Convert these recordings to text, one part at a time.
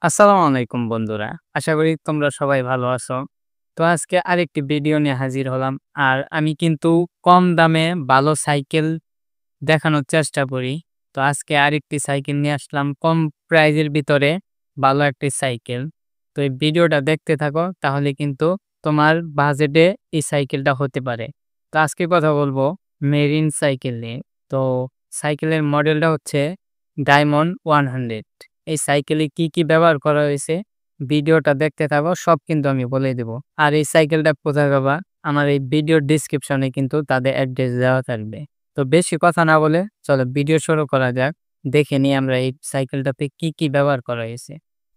আসসালামু আলাইকুম বন্ধুরা। আশা করি তোমরা সবাই ভালো আছো। তো আজকে আরেকটি ভিডিও নিয়ে হাজির হলাম। আর আমি কিন্তু কম দামে ভালো সাইকেল দেখানোর চেষ্টা করি। তো আজকে আরেকটি সাইকেল নিয়ে আসলাম কম প্রাইজের ভিতরে ভালো একটি সাইকেল। তো এই ভিডিওটা দেখতে থাকো, তাহলে কিন্তু তোমার বাজেটে এই সাইকেলটা হতে পারে। তো আজকে কথা বলবো মেরিন সাইকেল নিয়ে। তো সাইকেলের মডেলটা হচ্ছে ডায়মন্ড 100। এই সাইকেলে কি ব্যবহার করা হয়েছে ভিডিওটা দেখতে থাকো, সব কিন্তু আমি বলে দেব। আর এই সাইকেলটা কোথায় পাবা, আমার এই ভিডিওর ডিসক্রিপশনে কিন্তু তাদের অ্যাড্রেস দেওয়া থাকবে। তো বেশি কথা না বলে চলো ভিডিও শুরু করা যাক। দেখে নিই আমরা এই সাইকেলটাতে কি ব্যবহার করা হয়েছে।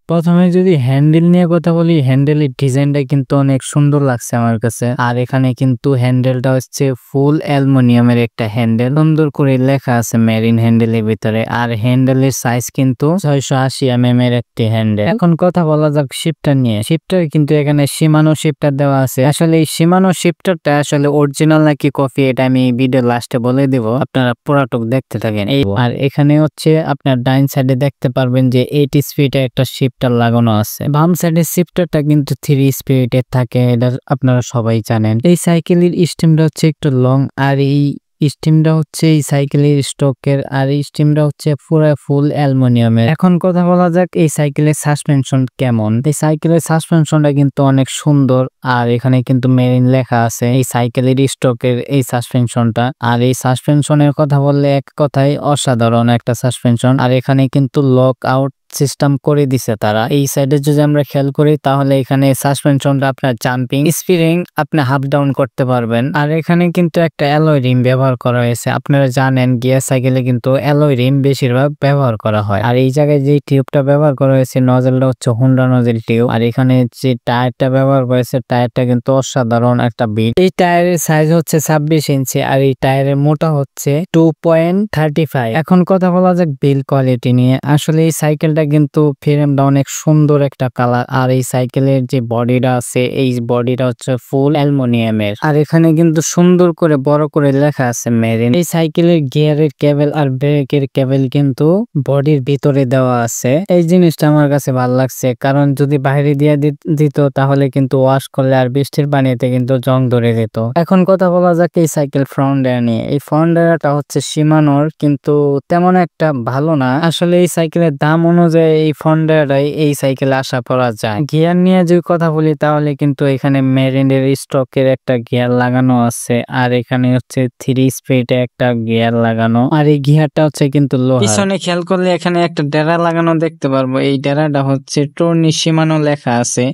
প্রথমে যদি হ্যান্ডেল নিয়ে কথা বলি, হ্যান্ডেলের ডিজাইনটা কিন্তু অনেক সুন্দর লাগছে আমার কাছে। আর এখানে কিন্তু হ্যান্ডেলটা হচ্ছে ফুল অ্যালুমিনিয়ামের একটা হ্যান্ডেল, সুন্দর করে লেখা আছে মেরিন হ্যান্ডেলের ভিতরে। আর হ্যান্ডেলের সাইজ কিন্তু 680 এর একটি হ্যান্ডেল। এখন কথা বলা যাক শিফটার নিয়ে। শিফটার কিন্তু এখানে শিমানো শিফটার দেওয়া আছে। আসলে এই শিমানো শিফটারটা আসলে অরিজিনাল নাকি কপি, এটা আমি ভিডিও লাস্টে বলে দিব, আপনারা পুরাটুক দেখতে থাকেন। আর এখানে হচ্ছে আপনার ডাইন সাইডে দেখতে পারবেন যে 8 স্পিডে একটা শিফটার লাগানো আছে। বাম সাইডের শিফটারটা কিন্তু 3 স্পিডের থাকে, এটা আপনারা সবাই জানেন। এই সাইকেলের স্টিমটা হচ্ছে একটু লং, আর এই স্টিমটা হচ্ছে এই সাইকেলের স্টকের, আর এই স্টিমটা হচ্ছে পুরো ফুল অ্যালুমিনিয়ামের। এখন কথা বলা যাক এই সাইকেলের সাসপেনশন কেমন। এই সাইকেলের সাসপেনশনটা কিন্তু অনেক সুন্দর, আর এখানে কিন্তু মেরিন লেখা আছে এই সাইকেলের স্টকের এই সাসপেনশনটা। আর এই সাসপেনশনের কথা বললে এক কথায় অসাধারণ একটা সাসপেনশন। আর এখানে কিন্তু লক আউট সিস্টেম করে দিছে তারা। এই সাইডে যদি আমরা খেয়াল করি তাহলে এখানে সাসপেনশনটা আপনার জাম্পিং স্প্রিং আপনি হাফ ডাউন করতে পারবেন। আর এখানে কিন্তু একটা অ্যালয় রিম ব্যবহার করা হয়েছে। আপনারা জানেন গিয়ার সাইকেলে কিন্তু অ্যালয় রিম বেশিরভাগ ব্যবহার করা হয়। আর এই জায়গায় যে টিউবটা ব্যবহার করা হয়েছে নজলটা হচ্ছে হোন্ডা নজল টিউব। আর এখানে যে টায়ারটা ব্যবহার করেছে টায়ারটা কিন্তু অসাধারণ একটা বিট। এই টায়ারের সাইজ হচ্ছে 26 ইঞ্চি, আর এই টায়ারের মোটা হচ্ছে 2.35। এখন কথা বলা যাক বিল্ড কোয়ালিটি নিয়ে। আসলে এই সাইকেলটা কিন্তু ফ্রেমটা অনেক সুন্দর একটা কালার। আর এই সাইকেলের যে বডিটা আছে এই বডিটা হচ্ছে ফুল অ্যালুমিনিয়ামের। আর এখানে কিন্তু সুন্দর করে বড় করে লেখা আছে মেরিন। এই সাইকেলের গিয়ারের কেবল আর ব্রেকের কেবল কিন্তু বডির ভিতরে দেওয়া আছে। এই জিনিসটা আমার কাছে ভালো লাগছে, কারণ যদি বাইরে দিয়ে দিত তাহলে কিন্তু ওয়াশ করলে আর বৃষ্টির পানিতে কিন্তু জং ধরে যেত। এখন কথা বলা যাক এই সাইকেল ফ্রন্ট ডেয়ার নিয়ে। এই ফ্রন্ট ডেয়ারটা হচ্ছে শিমানোর, কিন্তু তেমন একটা ভালো না। আসলে এই সাইকেলের দাম অনুযায়ী এই ফন্ডারাই এই সাইকেলে আশা করা যায়। গিয়ার নিয়ে যদি কথা বলি তাহলে কিন্তু এখানে মেরিনের স্টকের একটা গিয়ার লাগানো আছে, আর এখানে হচ্ছে 3 স্পিডে একটা গিয়ার লাগানো। আর এই গিয়ারটা হচ্ছে কিন্তু লোহার। পিছনে খেয়াল করলে এখানে একটা ডেরা লাগানো দেখতে পারবো। এই ডেরাটা হচ্ছে টর্নি শিমানো লেখা আছে।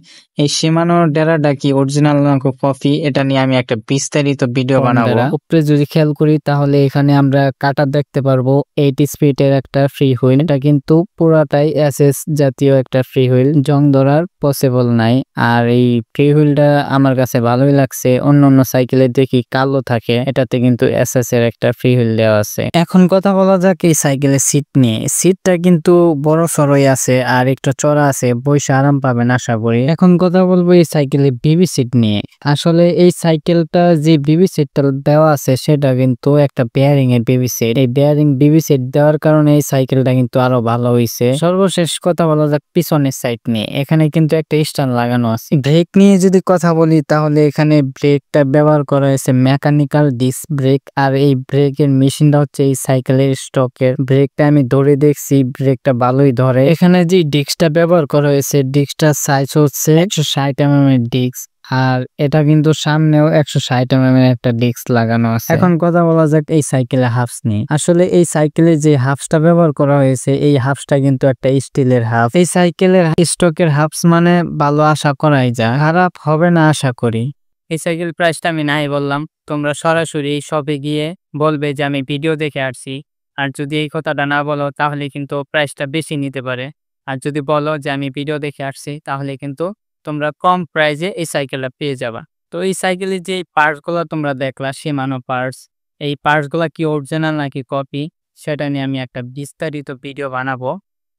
এই শিমানোর ডেরাটা কি অরিজিনাল না কপি, এটা নিয়ে আমি একটা বিস্তারিত ভিডিও বানাবো। উপরে যদি খেয়াল করি তাহলে এখানে আমরা কাটা দেখতে পারবো 8 স্পিডের একটা ফ্রি হুইল। এটা কিন্তু পুরাটাই এসএস জাতীয় একটা ফ্রি হুইল, জং ধরার পসিবল নাই। আর এই ফ্রি হুইলটা আমার কাছে ভালোই লাগছে। অন্য সাইকেলে দেখি কালো থাকে, এটাতে কিন্তু এসএস এর একটা ফ্রি হুইল দেওয়া আছে। এখন কথা বলা যাক এই সাইকেলের সিট নিয়ে। সিটটা কিন্তু বড় সরই আছে আর একটু চড়া আছে, বসে আরাম পাবেন আশা করি। এখন কথা বলবো এই সাইকেলের বিবি সিট নিয়ে। আসলে এই সাইকেলটা যে বিবি সিটটা দেওয়া আছে সেটা কিন্তু একটা বেয়ারিং এর বিবি সিট। এই বেয়ারিং বিবি সিট দেওয়ার কারণে এই সাইকেলটা কিন্তু আরো ভালো হয়েছে। সর্বশেষ কথা বলা যাক পিছনের সাইড নিয়ে। এখানে কিন্তু একটা স্ট্যান্ড লাগানো আছে। ব্রেক নিয়ে যদি কথা বলি তাহলে এখানে ব্রেকটা ব্যবহার করা হয়েছে মেকানিক্যাল ডিস্ক ব্রেক। আর এই ব্রেকের মেশিনটা হচ্ছে এই সাইকেলের স্টকের। ব্রেকটা আমি ধরে দেখছি, ব্রেকটা ভালোই ধরে। এখানে যে ডিস্কটা ব্যবহার করা হয়েছে ডিস্কটার সাইজ হচ্ছে 160 এর ডিস্ক। আর এটা কিন্তু সামনেও 160 এর একটা ডিস্ক লাগানো আছে। এখন কথা বলা যাক এই সাইকেলের হাফস নিয়ে। আসলে এই সাইকেলে যে হাফসটা ব্যবহার করা হয়েছে এই হাফসটা কিন্তু একটা স্টিলের হাফ। এই সাইকেলের স্টকের হাফস মানে ভালো আশা করাই যায়, খারাপ হবে না আশা করি। এই সাইকেল প্রাইসটা আমি নাই বললাম, তোমরা সরাসরি শপে গিয়ে বলবে যে আমি ভিডিও দেখে আসছি। আর যদি এই কথাটা না বলো তাহলে কিন্তু প্রাইসটা বেশি নিতে পারে। আর যদি বলো যে আমি ভিডিও দেখে আসছি তাহলে কিন্তু তোমরা কম প্রাইজে এই সাইকেলটা পেয়ে যাবা। তো এই সাইকেলের যে পার্টসগুলো তোমরা দেখলা শিমানো পার্টস, এই পার্টসগুলো কি অরিজিনাল নাকি কপি সেটা নিয়ে আমি একটা বিস্তারিত ভিডিও বানাবো।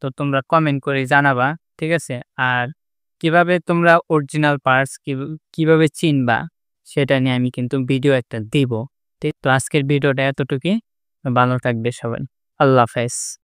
তো তোমরা কমেন্ট করে জানাবা, ঠিক আছে? আর কিভাবে তোমরা অরিজিনাল পার্টস কিভাবে চিনবা সেটা নিয়ে আমি কিন্তু ভিডিও একটা দিব। ঠিক তো আজকের ভিডিওটা এতটুকুই। ভালো থাকবে সবাই। আল্লাহ হাফেজ।